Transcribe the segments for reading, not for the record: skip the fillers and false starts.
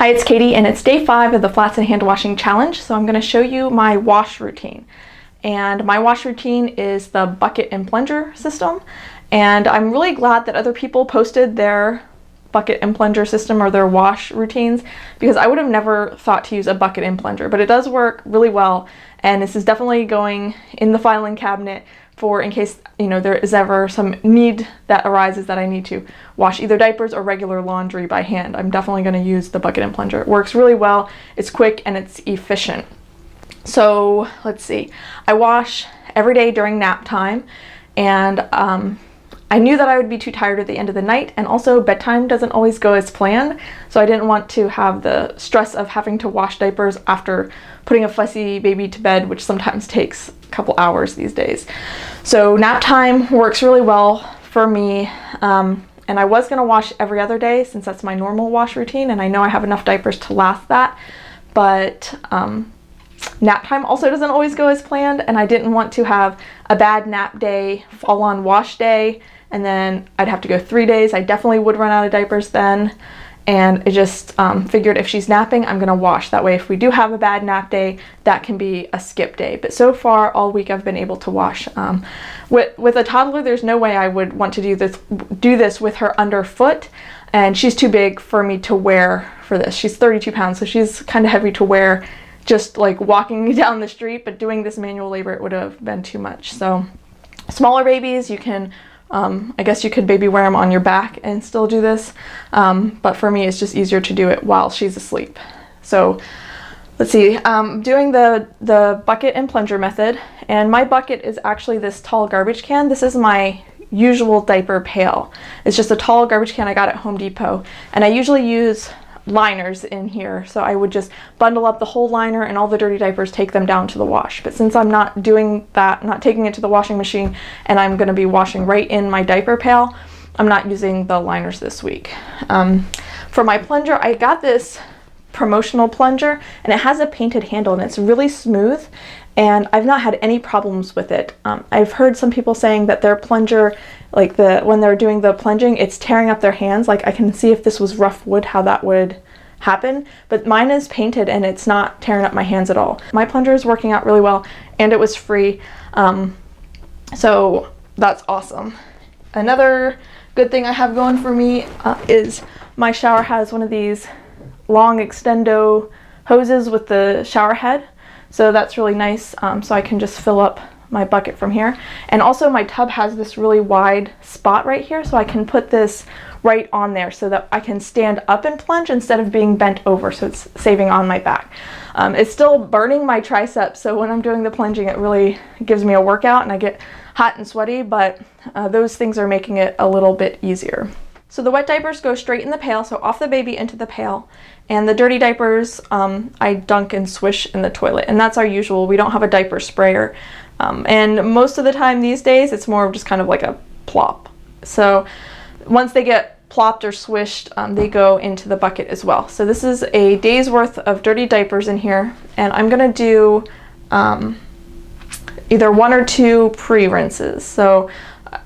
Hi, it's Katie, and it's day 5 of the Flats and Hand Washing Challenge. So I'm going to show you my wash routine. And my wash routine is the bucket and plunger system. And I'm really glad that other people posted their bucket and plunger system or their wash routines, because I would have never thought to use a bucket and plunger, but it does work really well. And this is definitely going in the filing cabinet for in case, there is ever some need that arises that I need to wash either diapers or regular laundry by hand. I'm definitely going to use the bucket and plunger. It works really well, it's quick, and it's efficient. So let's see, I wash every day during nap time, and I knew that I would be too tired at the end of the night, and also bedtime doesn't always go as planned, so I didn't want to have the stress of having to wash diapers after putting a fussy baby to bed, which sometimes takes a couple hours these days. So nap time works really well for me, and I was going to wash every other day since that's my normal wash routine, and I know I have enough diapers to last that, but nap time also doesn't always go as planned, and I didn't want to have a bad nap day fall on wash day, and then I'd have to go 3 days. I definitely would run out of diapers then, and I just figured if she's napping, I'm gonna wash. That way if we do have a bad nap day, that can be a skip day. But so far all week I've been able to wash. With a toddler, there's no way I would want to do this with her underfoot, and she's too big for me to wear for this. She's 32 pounds, so she's kind of heavy to wear just like walking down the street, but doing this manual labor, it would have been too much. So smaller babies, you can I guess you could baby wear them on your back and still do this, but for me it's just easier to do it while she's asleep. So let's see, doing the bucket and plunger method, and my bucket is actually this tall garbage can. This is my usual diaper pail. It's just a tall garbage can I got at Home Depot, and I usually use liners in here, so I would just bundle up the whole liner and all the dirty diapers, take them down to the wash. But since I'm not doing that, not taking it to the washing machine, and I'm going to be washing right in my diaper pail, I'm not using the liners this week. For my plunger, I got this promotional plunger, and it has a painted handle, and it's really smooth, and I've not had any problems with it. I've heard some people saying that their plunger, like when they're doing the plunging, it's tearing up their hands. Like I can see if this was rough wood how that would happen, but mine is painted and it's not tearing up my hands at all. My plunger is working out really well, and it was free, so that's awesome. Another good thing I have going for me is my shower has one of these long extendo hoses with the shower head, so that's really nice, so I can just fill up my bucket from here. And also my tub has this really wide spot right here, so I can put this right on there so that I can stand up and plunge instead of being bent over, so it's saving on my back. It's still burning my triceps, so when I'm doing the plunging it really gives me a workout and I get hot and sweaty, but those things are making it a little bit easier. So the wet diapers go straight in the pail, so off the baby into the pail, and the dirty diapers I dunk and swish in the toilet, and that's our usual. We don't have a diaper sprayer, and most of the time these days it's more of just kind of like a plop. So once they get plopped or swished, they go into the bucket as well. So this is a day's worth of dirty diapers in here, and I'm gonna do either 1 or 2 pre-rinses. So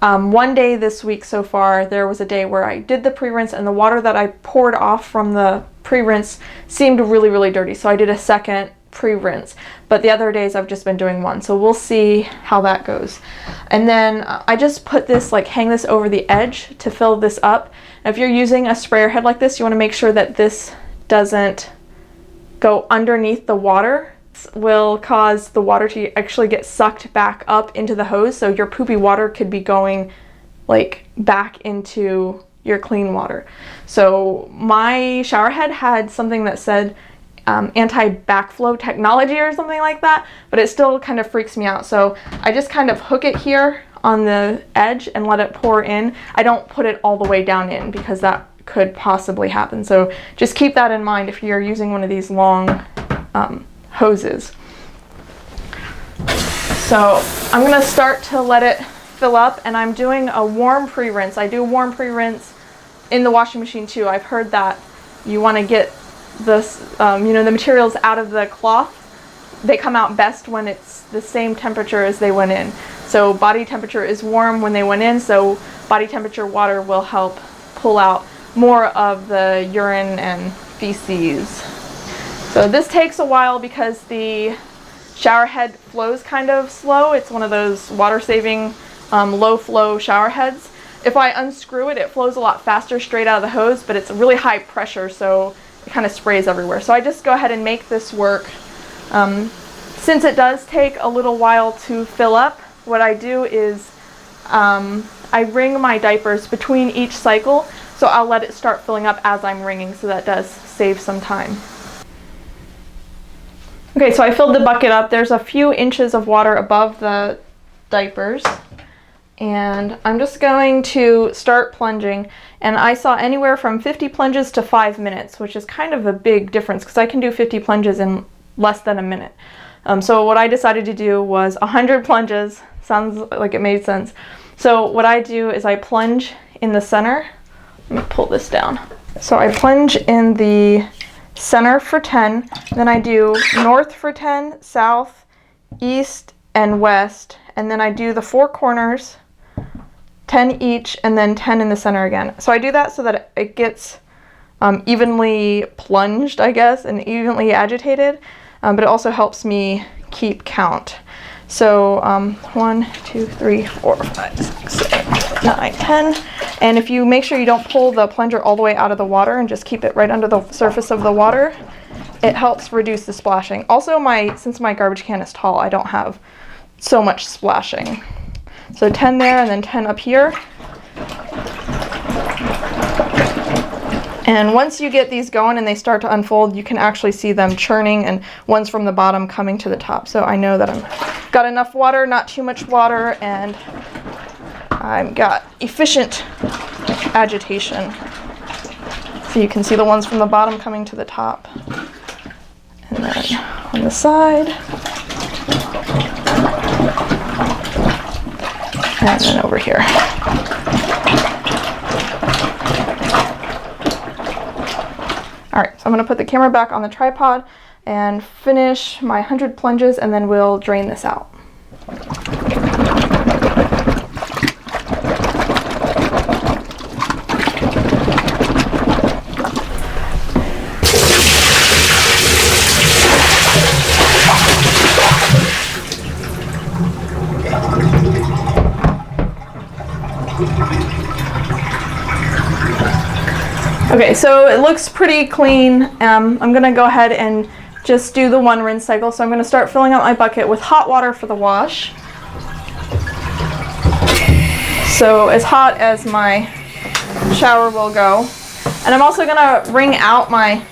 one day this week so far, there was a day where I did the pre-rinse, and the water that I poured off from the pre-rinse seemed really, really dirty. So I did a second pre-rinse, but the other days I've just been doing one. So we'll see how that goes. And then I just put this, hang this over the edge to fill this up. And if you're using a sprayer head like this, you want to make sure that this doesn't go underneath the water. Will cause the water to actually get sucked back up into the hose, so your poopy water could be going back into your clean water. So my shower head had something that said anti-backflow technology or something like that, but it still kind of freaks me out. So I just kind of hook it here on the edge and let it pour in. I don't put it all the way down in because that could possibly happen. So just keep that in mind if you're using one of these long hoses. So I'm going to start to let it fill up, and I'm doing a warm pre-rinse. I do warm pre-rinse in the washing machine too. I've heard that you want to get this, the materials out of the cloth. They come out best when it's the same temperature as they went in. So body temperature is warm when they went in, so body temperature water will help pull out more of the urine and feces. So this takes a while because the shower head flows kind of slow. It's one of those water-saving low flow shower heads. If I unscrew it, it flows a lot faster straight out of the hose, but it's really high pressure, so it kind of sprays everywhere. So I just go ahead and make this work. Since it does take a little while to fill up, what I do is I wring my diapers between each cycle, so I'll let it start filling up as I'm wringing, so that does save some time. Okay, so I filled the bucket up. There's a few inches of water above the diapers, and I'm just going to start plunging, and I saw anywhere from 50 plunges to 5 minutes, which is kind of a big difference because I can do 50 plunges in less than a minute. So what I decided to do was 100 plunges. Sounds like it made sense. So what I do is I plunge in the center. Let me pull this down. So I plunge in the center for 10, then I do north for 10, south, east, and west, and then I do the 4 corners, 10 each, and then 10 in the center again. So I do that so that it gets evenly plunged, I guess, and evenly agitated, but it also helps me keep count. So 1, 2, 3, 4, 5, 6, 7, 9, 10. And if you make sure you don't pull the plunger all the way out of the water and just keep it right under the surface of the water, it helps reduce the splashing. Also, since my garbage can is tall, I don't have so much splashing. So 10 there and then 10 up here. And once you get these going and they start to unfold, you can actually see them churning and ones from the bottom coming to the top. So I know that I've got enough water, not too much water, and I've got efficient agitation. So you can see the ones from the bottom coming to the top. And then on the side. And then over here. All right, so I'm gonna put the camera back on the tripod and finish my 100 plunges, and then we'll drain this out. Okay, so it looks pretty clean. I'm gonna go ahead and just do the 1 rinse cycle. So I'm gonna start filling up my bucket with hot water for the wash. So as hot as my shower will go. And I'm also gonna wring out my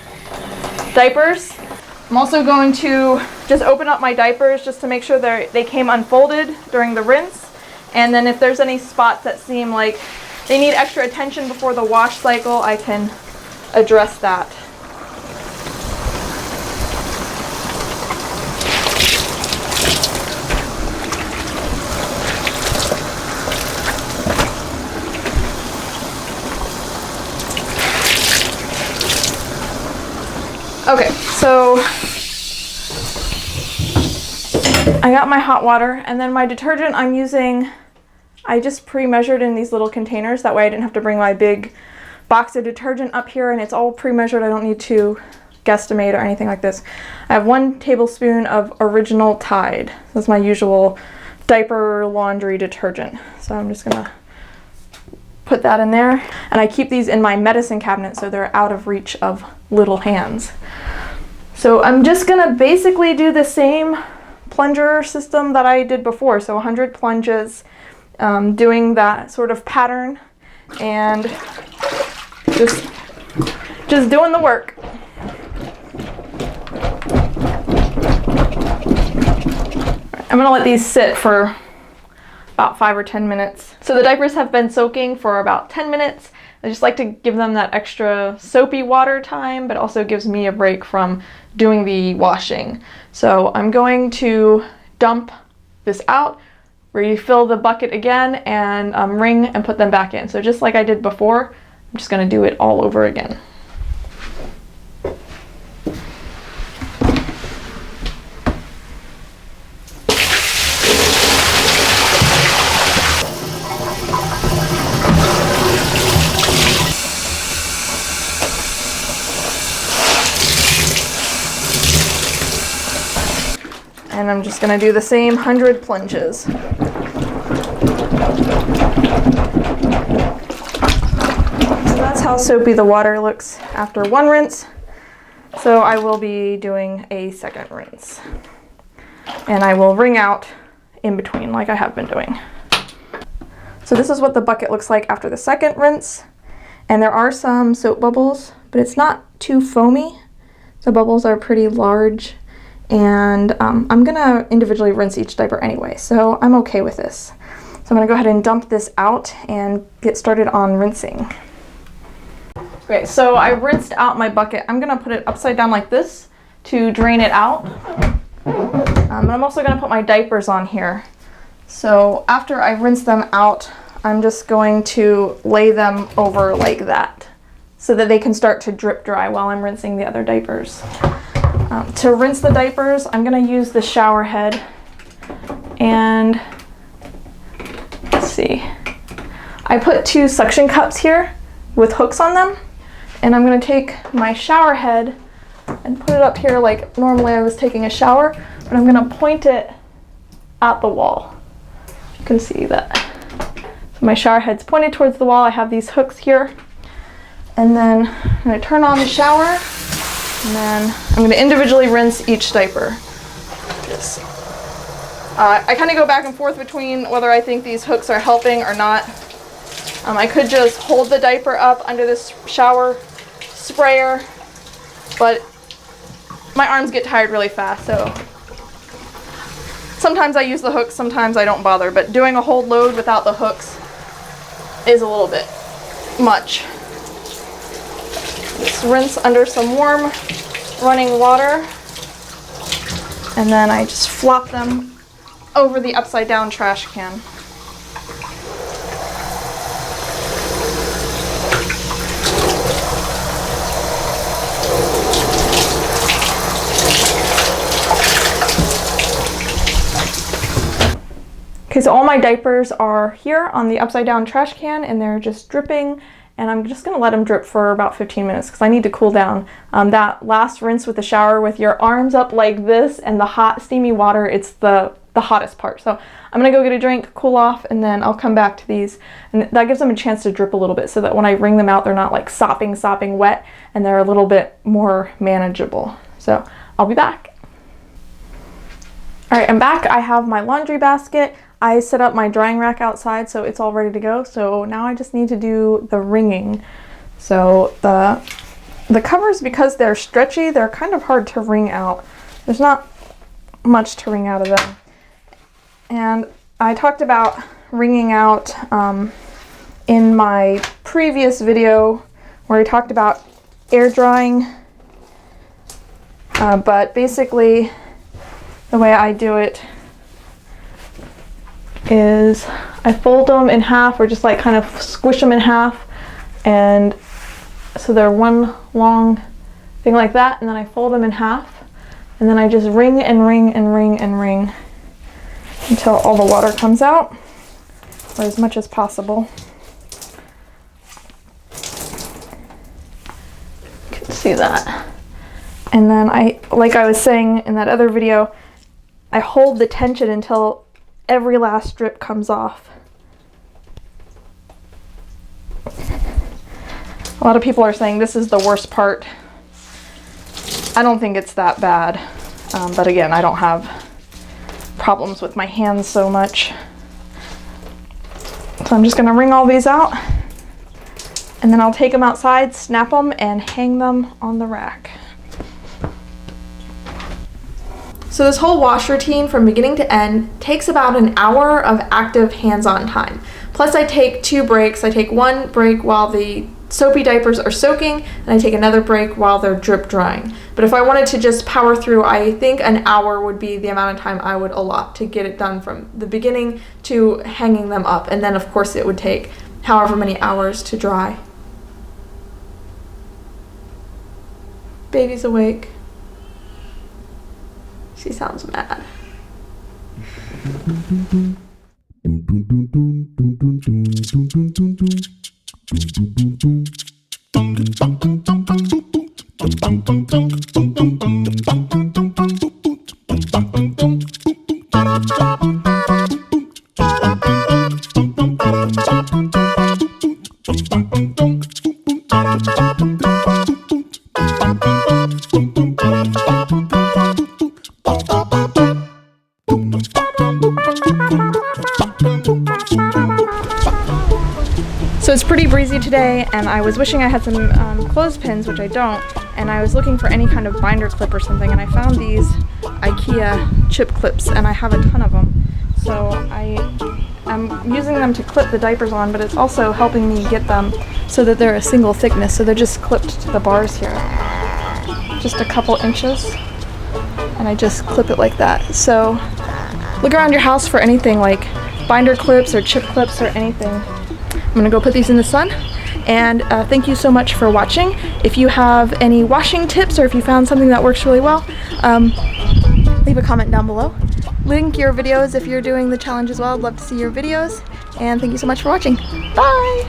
diapers. I'm also going to just open up my diapers just to make sure they came unfolded during the rinse. And then if there's any spots that seem like they need extra attention before the wash cycle, I can address that. Okay, so I got my hot water, and then my detergent I'm using, I just pre-measured in these little containers. That way I didn't have to bring my big box of detergent up here, and it's all pre-measured. I don't need to guesstimate or anything like this. I have 1 tablespoon of Original Tide. That's my usual diaper laundry detergent. So I'm just gonna put that in there. And I keep these in my medicine cabinet so they're out of reach of little hands. So I'm just gonna basically do the same plunger system that I did before. So 100 plunges, doing that sort of pattern, and just doing the work. I'm gonna let these sit for about 5 or 10 minutes. So the diapers have been soaking for about 10 minutes. I just like to give them that extra soapy water time, but also gives me a break from doing the washing. So I'm going to dump this out, refill the bucket again, and wring and put them back in. So just like I did before, I'm just gonna do it all over again. And I'm just gonna do the same 100 plunges. So that's how soapy the water looks after one rinse. So I will be doing a second rinse. And I will wring out in between like I have been doing. So this is what the bucket looks like after the second rinse. And there are some soap bubbles, but it's not too foamy. The bubbles are pretty large. And I'm gonna individually rinse each diaper anyway, so I'm okay with this. So I'm gonna go ahead and dump this out and get started on rinsing. Okay, so I rinsed out my bucket. I'm gonna put it upside down like this to drain it out. And I'm also gonna put my diapers on here. So after I rinse them out, I'm just going to lay them over like that so that they can start to drip dry while I'm rinsing the other diapers. To rinse the diapers, I'm gonna use the shower head, and let's see. I put 2 suction cups here with hooks on them, and I'm gonna take my shower head and put it up here like normally I was taking a shower, but I'm gonna point it at the wall. You can see that. So my shower head's pointed towards the wall. I have these hooks here, and then I'm gonna turn on the shower. And then I'm going to individually rinse each diaper. I kind of go back and forth between whether I think these hooks are helping or not. I could just hold the diaper up under this shower sprayer, but my arms get tired really fast, so sometimes I use the hooks, sometimes I don't bother, but doing a whole load without the hooks is a little bit much. Just rinse under some warm running water, and then I just flop them over the upside down trash can. Okay, so all my diapers are here on the upside down trash can, and they're just dripping. And I'm just gonna let them drip for about 15 minutes because I need to cool down. That last rinse with the shower with your arms up like this and the hot steamy water, it's the hottest part. So I'm gonna go get a drink, cool off, and then I'll come back to these. And that gives them a chance to drip a little bit so that when I wring them out, they're not like sopping wet, and they're a little bit more manageable. So I'll be back. All right, I'm back. I have my laundry basket. I set up my drying rack outside, so it's all ready to go. So now I just need to do the wringing. So the covers, because they're stretchy, they're kind of hard to wring out. There's not much to wring out of them. And I talked about wringing out in my previous video where I talked about air drying. But basically, the way I do it is I fold them in half, or just like kind of squish them in half, and so they're one long thing like that, and then I fold them in half, and then I just wring and wring and wring and wring until all the water comes out, or as much as possible. You can see that. And then like I was saying in that other video, I hold the tension until every last strip comes off. A lot of people are saying this is the worst part. I don't think it's that bad, but again, I don't have problems with my hands so much. So I'm just gonna wring all these out, and then I'll take them outside, snap them, and hang them on the rack. So this whole wash routine from beginning to end takes about an hour of active hands-on time. Plus I take 2 breaks. I take one break while the soapy diapers are soaking, and I take another break while they're drip drying. But if I wanted to just power through, I think an hour would be the amount of time I would allot to get it done from the beginning to hanging them up. And then of course it would take however many hours to dry. Baby's awake. She sounds mad. today, and I was wishing I had some clothespins, which I don't, and I was looking for any kind of binder clip or something, and I found these IKEA chip clips, and I have a ton of them. So I'm using them to clip the diapers on, but it's also helping me get them so that they're a single thickness, so they're just clipped to the bars here. Just a couple inches, and I just clip it like that. So look around your house for anything like binder clips or chip clips or anything. I'm gonna go put these in the sun, and thank you so much for watching. If you have any washing tips or if you found something that works really well, leave a comment down below. Link your videos if you're doing the challenge as well. I'd love to see your videos, and thank you so much for watching. Bye!